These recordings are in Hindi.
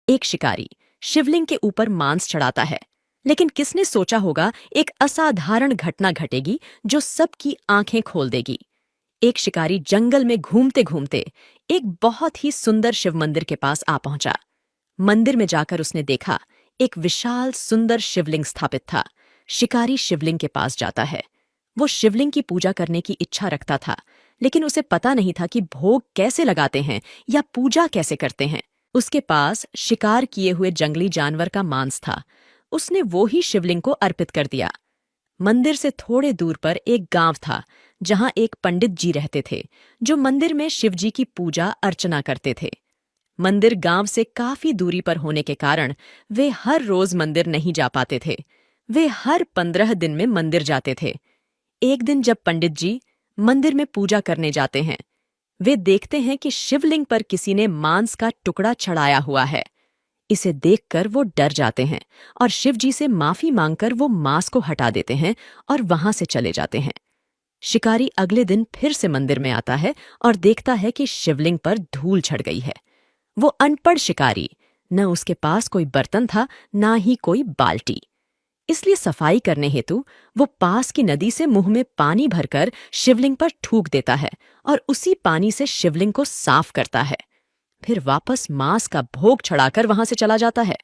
एक शिकारी शिवलिंग के ऊपर मांस चढ़ाता है, लेकिन किसने सोचा होगा एक असाधारण घटना घटेगी जो सबकी आंखें खोल देगी। एक शिकारी जंगल में घूमते घूमते एक बहुत ही सुंदर शिव मंदिर के पास आ पहुंचा। मंदिर में जाकर उसने देखा, एक विशाल सुंदर शिवलिंग स्थापित था। शिकारी शिवलिंग के पास जाता है। वो शिवलिंग की पूजा करने की इच्छा रखता था, लेकिन उसे पता नहीं था कि भोग कैसे लगाते हैं या पूजा कैसे करते हैं। उसके पास शिकार किए हुए जंगली जानवर का मांस था। उसने वो ही शिवलिंग को अर्पित कर दिया। मंदिर से थोड़े दूर पर एक गांव था, जहां एक पंडित जी रहते थे, जो मंदिर में शिवजी की पूजा अर्चना करते थे। मंदिर गांव से काफी दूरी पर होने के कारण वे हर रोज मंदिर नहीं जा पाते थे। वे हर 15 दिन में मंदिर जाते थे। एक दिन जब पंडित जी मंदिर में पूजा करने जाते हैं, वे देखते हैं कि शिवलिंग पर किसी ने मांस का टुकड़ा चढ़ाया हुआ है। इसे देखकर वो डर जाते हैं और शिवजी से माफी मांगकर वो मांस को हटा देते हैं और वहां से चले जाते हैं। शिकारी अगले दिन फिर से मंदिर में आता है और देखता है कि शिवलिंग पर धूल चढ़ गई है। वो अनपढ़ शिकारी, न उसके पास कोई बर्तन था, ना ही कोई बाल्टी। इसलिए सफाई करने हेतु वो पास की नदी से मुंह में पानी भरकर शिवलिंग पर थूक देता है और उसी पानी से शिवलिंग को साफ करता है। फिर वापस मांस का भोग चढ़ाकर वहां से चला जाता है।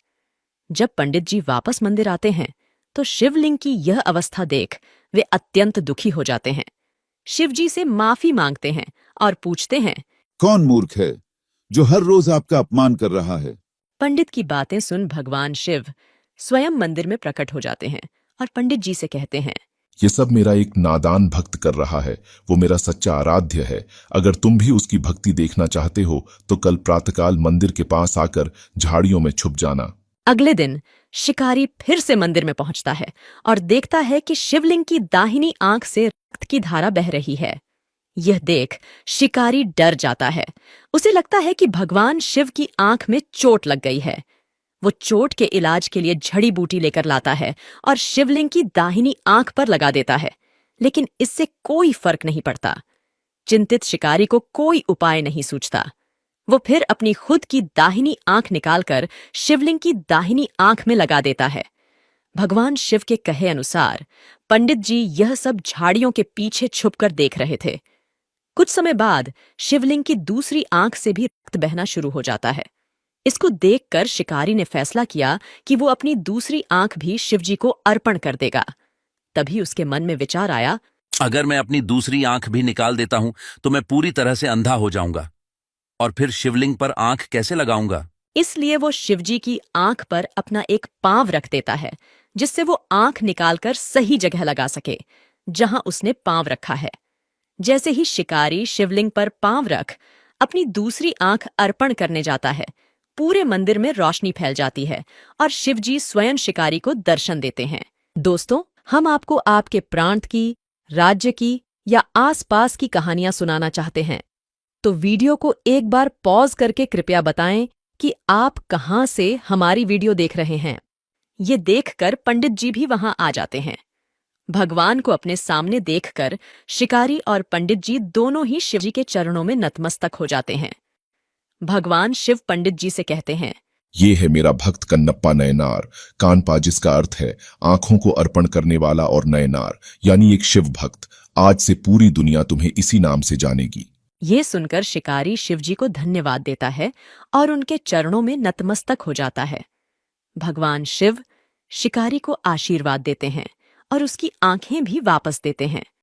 जब पंडित जी वापस मंदिर आते हैं, तो शिवलिंग की यह अवस्था देख वे अत्यंत दुखी हो जाते हैं। शिवजी से माफी मांगते हैं और पूछते हैं, कौन मूर्ख है जो हर रोज आपका अपमान कर रहा है? पंडित की बातें सुन भगवान शिव स्वयं मंदिर में प्रकट हो जाते हैं और पंडित जी से कहते हैं, ये सब मेरा एक नादान भक्त कर रहा है। वो मेरा सच्चा आराध्य है। अगर तुम भी उसकी भक्ति देखना चाहते हो तो कल प्रातःकाल मंदिर के पास आकर झाड़ियों में छुप जाना। अगले दिन शिकारी फिर से मंदिर में पहुंचता है और देखता है कि शिवलिंग की दाहिनी आंख से रक्त की धारा बह रही है। यह देख शिकारी डर जाता है। उसे लगता है कि भगवान शिव की आंख में चोट लग गई है। वो चोट के इलाज के लिए जड़ी बूटी लेकर लाता है और शिवलिंग की दाहिनी आंख पर लगा देता है, लेकिन इससे कोई फर्क नहीं पड़ता। चिंतित शिकारी को कोई उपाय नहीं सूझता। वो फिर अपनी खुद की दाहिनी आंख निकालकर शिवलिंग की दाहिनी आंख में लगा देता है। भगवान शिव के कहे अनुसार पंडित जी यह सब झाड़ियों के पीछे छुपकर देख रहे थे। कुछ समय बाद शिवलिंग की दूसरी आंख से भी रक्त बहना शुरू हो जाता है। इसको देखकर शिकारी ने फैसला किया कि वो अपनी दूसरी आंख भी शिवजी को अर्पण कर देगा। तभी उसके मन में विचार आया, अगर मैं अपनी दूसरी आंख भी निकाल देता हूं तो मैं पूरी तरह से अंधा हो जाऊंगा और फिर शिवलिंग पर आंख कैसे लगाऊंगा। इसलिए वो शिवजी की आंख पर अपना एक पांव रख देता है, जिससे वो आंख निकालकर सही जगह लगा सके जहां उसने पांव रखा है। जैसे ही शिकारी शिवलिंग पर पांव रख अपनी दूसरी आंख अर्पण करने जाता है, पूरे मंदिर में रोशनी फैल जाती है और शिवजी स्वयं शिकारी को दर्शन देते हैं। दोस्तों, हम आपको आपके प्रांत की, राज्य की या आसपास की कहानियां सुनाना चाहते हैं, तो वीडियो को एक बार पॉज करके कृपया बताएं कि आप कहां से हमारी वीडियो देख रहे हैं। ये देखकर पंडित जी भी वहां आ जाते हैं। भगवान को अपने सामने देखकर शिकारी और पंडित जी दोनों ही शिवजी के चरणों में नतमस्तक हो जाते हैं। भगवान शिव पंडित जी से कहते हैं, ये है मेरा भक्त कन्नप्पा नयनार, कानपा जिसका अर्थ है आंखों को अर्पण करने वाला, और नयनार यानी एक शिव भक्त। आज से पूरी दुनिया तुम्हें इसी नाम से जानेगी। ये सुनकर शिकारी शिवजी को धन्यवाद देता है और उनके चरणों में नतमस्तक हो जाता है। भगवान शिव शिकारी को आशीर्वाद देते हैं और उसकी आंखें भी वापस देते हैं।